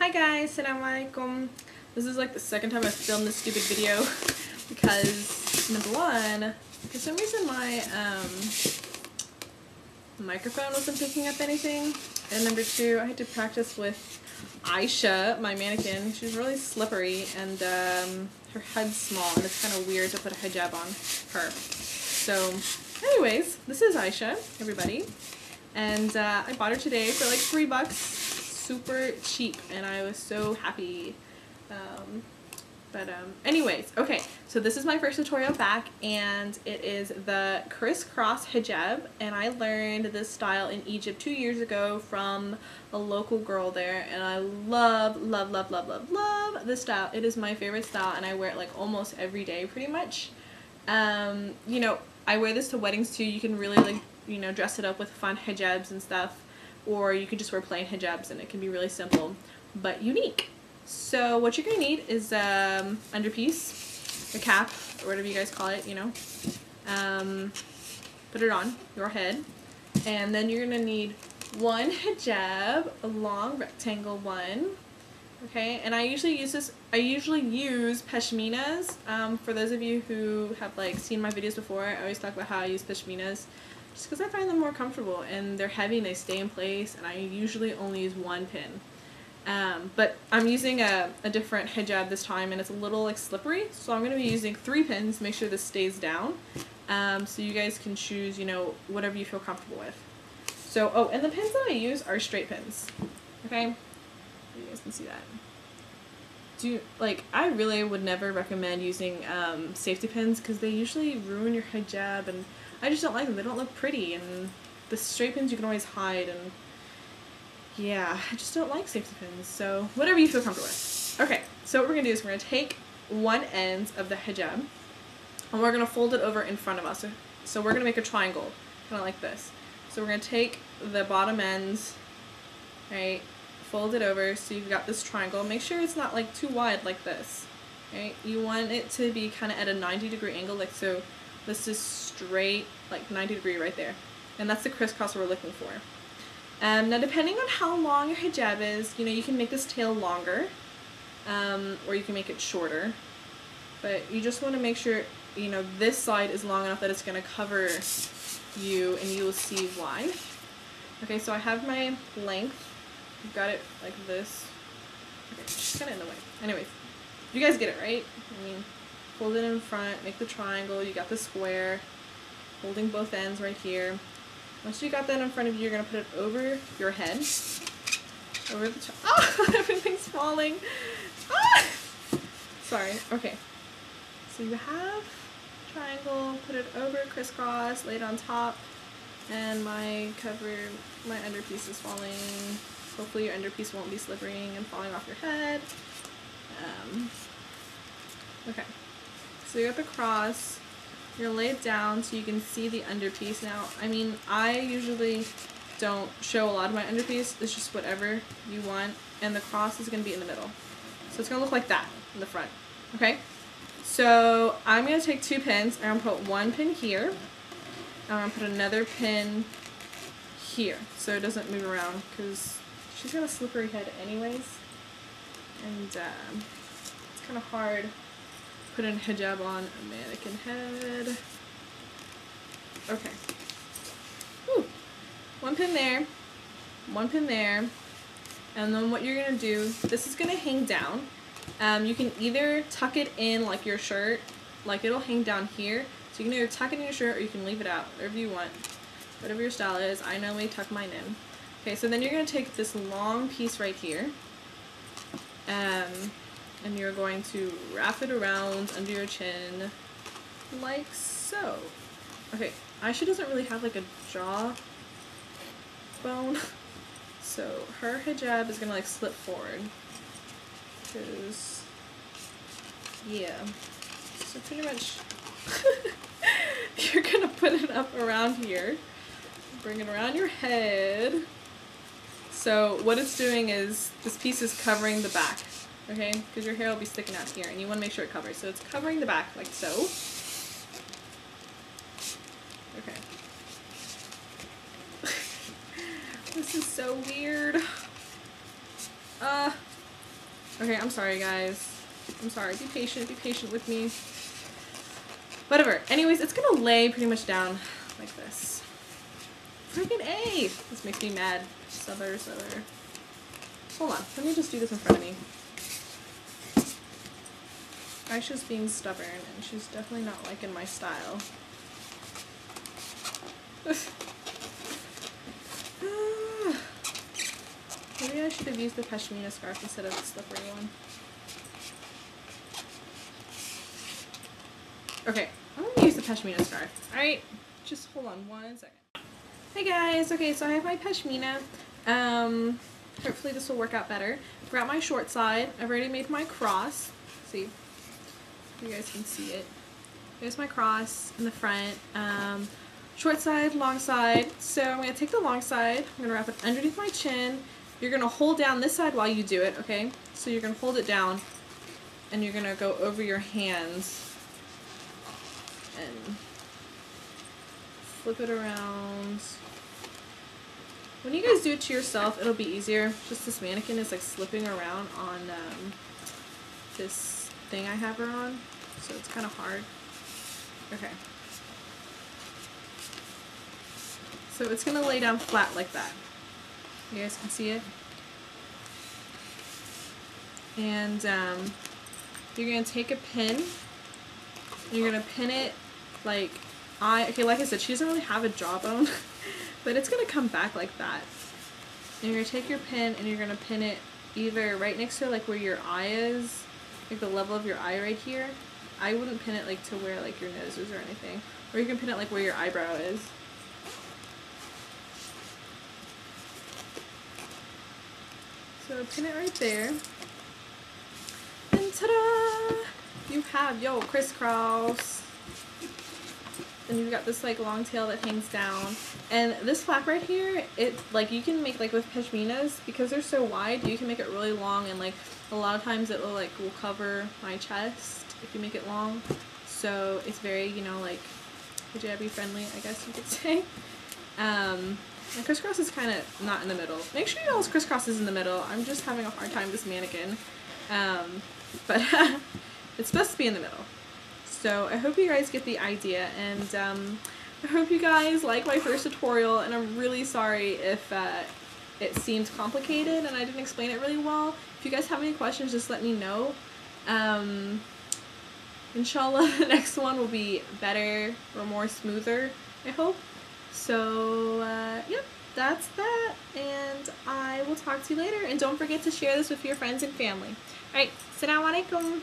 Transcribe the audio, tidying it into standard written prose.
Hi guys, Assalamu Alaikum. This is like the second time I've filmed this stupid video because number one, for some reason my microphone wasn't picking up anything, and number two, I had to practice with Aisha, my mannequin. She's really slippery and her head's small and it's kind of weird to put a hijab on her. So anyways, this is Aisha, everybody, and I bought her today for like $3. Super cheap, and I was so happy. Anyways, okay, so this is my first tutorial back, and it is the crisscross hijab, and I learned this style in Egypt 2 years ago from a local girl there, and I love this style. It is my favorite style, and I wear it like almost every day pretty much. You know, I wear this to weddings too. You can really like, you know, dress it up with fun hijabs and stuff, or you could just wear plain hijabs and it can be really simple but unique. So what you're gonna need is underpiece, a cap, or whatever you guys call it, you know. Put it on your head, and then you're gonna need one hijab, a long rectangle one. Okay, and I usually use pashminas. For those of you who have like seen my videos before, I always talk about how I use pashminas just because I find them more comfortable, and they're heavy and they stay in place, and I usually only use one pin. But I'm using a different hijab this time, and it's a little like slippery, so I'm going to be using 3 pins to make sure this stays down. So you guys can choose, you know, whatever you feel comfortable with. So, oh, and the pins that I use are straight pins. Okay? You guys can see that. I really would never recommend using safety pins because they usually ruin your hijab, and I just don't like them. They don't look pretty, and the straight pins you can always hide, and yeah, I just don't like safety pins. So whatever you feel comfortable with. Okay, so what we're gonna do is we're gonna take one end of the hijab and we're gonna fold it over in front of us. So we're gonna make a triangle, kind of like this. So we're gonna take the bottom ends, right? Fold it over so you've got this triangle. Make sure it's not like too wide like this. Right? You want it to be kind of at a 90-degree angle, like so. This is straight, like 90-degree right there, and that's the crisscross we're looking for. Now, depending on how long your hijab is, you know, you can make this tail longer, or you can make it shorter. But you just want to make sure, you know, this side is long enough that it's going to cover you, and you will see why. Okay, so I have my length. I've got it like this. Okay, it's kind of in the way. Anyways, you guys get it, right? I mean, fold it in front, make the triangle, you got the square, holding both ends right here. Once you got that in front of you, you're going to put it over your head, over the oh, everything's falling. Ah! Sorry, okay. So you have triangle, put it over, crisscross, lay it on top, and my underpiece is falling. Hopefully your underpiece won't be slippery and falling off your head. Okay. So you got the cross, you're gonna lay it down so you can see the underpiece. Now, I mean, I usually don't show a lot of my underpiece, it's just whatever you want, and the cross is gonna be in the middle. So it's gonna look like that in the front, okay? So I'm gonna take 2 pins, I'm gonna put 1 pin here, and I'm gonna put another pin here, so it doesn't move around, because she's got a slippery head anyways, and it's kind of hard putting a hijab on a mannequin head. Okay. Whew. 1 pin there, 1 pin there, and then what you're gonna do, this is gonna hang down. You can either tuck it in like your shirt, like it'll hang down here, so you can either tuck it in your shirt or you can leave it out, whatever you want, whatever your style is. I normally tuck mine in. Okay, so then you're gonna take this long piece right here, and you're going to wrap it around under your chin, like so. Okay, Aisha doesn't really have like a jaw bone, so her hijab is gonna like slip forward, because, yeah, so pretty much you're gonna put it up around here, bring it around your head. So what it's doing is, this piece is covering the back. Okay, because your hair will be sticking out here, and you want to make sure it covers. So it's covering the back, like so. Okay. This is so weird. Okay, I'm sorry, guys. I'm sorry. Be patient with me. Whatever. Anyways, it's gonna lay pretty much down like this. Freaking A! This makes me mad. Stubber. Hold on. Let me just do this in front of me. Aisha's being stubborn, and she's definitely not liking my style. Maybe I should have used the pashmina scarf instead of the slippery one. Okay, I'm gonna use the pashmina scarf. Alright, just hold on 1 second. Hey guys, okay, so I have my pashmina. Hopefully this will work out better. I've got my short side. I've already made my cross. See, you guys can see it. There's my cross in the front. Short side, long side. So I'm gonna take the long side. I'm gonna wrap it underneath my chin. You're gonna hold down this side while you do it, okay? So you're gonna hold it down, and you're gonna go over your hands and flip it around. When you guys do it to yourself, it'll be easier. Just this mannequin is like slipping around on this thing I have her on, so it's kind of hard. Okay. So it's gonna lay down flat like that. You guys can see it. And you're gonna take a pin. And you're gonna pin it like okay, like I said, she doesn't really have a jawbone, but it's gonna come back like that. And you're gonna take your pin and you're gonna pin it either right next to like where your eye is, like the level of your eye right here. I wouldn't pin it like to where like your nose is or anything, or you can pin it like where your eyebrow is. So pin it right there, and ta-da! You have your crisscross. And you've got this like long tail that hangs down, and this flap right here, it like you can make like with pashminas, because they're so wide, you can make it really long, and like a lot of times it will cover my chest if you make it long. So it's very, you know, like hijabi friendly, I guess you could say. And crisscross is kind of not in the middle. Make sure you always crisscross is in the middle. I'm just having a hard time with this mannequin. But it's supposed to be in the middle. So I hope you guys get the idea, and I hope you guys like my first tutorial, and I'm really sorry if it seemed complicated and I didn't explain it really well. If you guys have any questions, just let me know. Inshallah, the next one will be better or more smoother, I hope. So, yep, that's that, and I will talk to you later, and don't forget to share this with your friends and family. Alright, Assalamu Alaikum.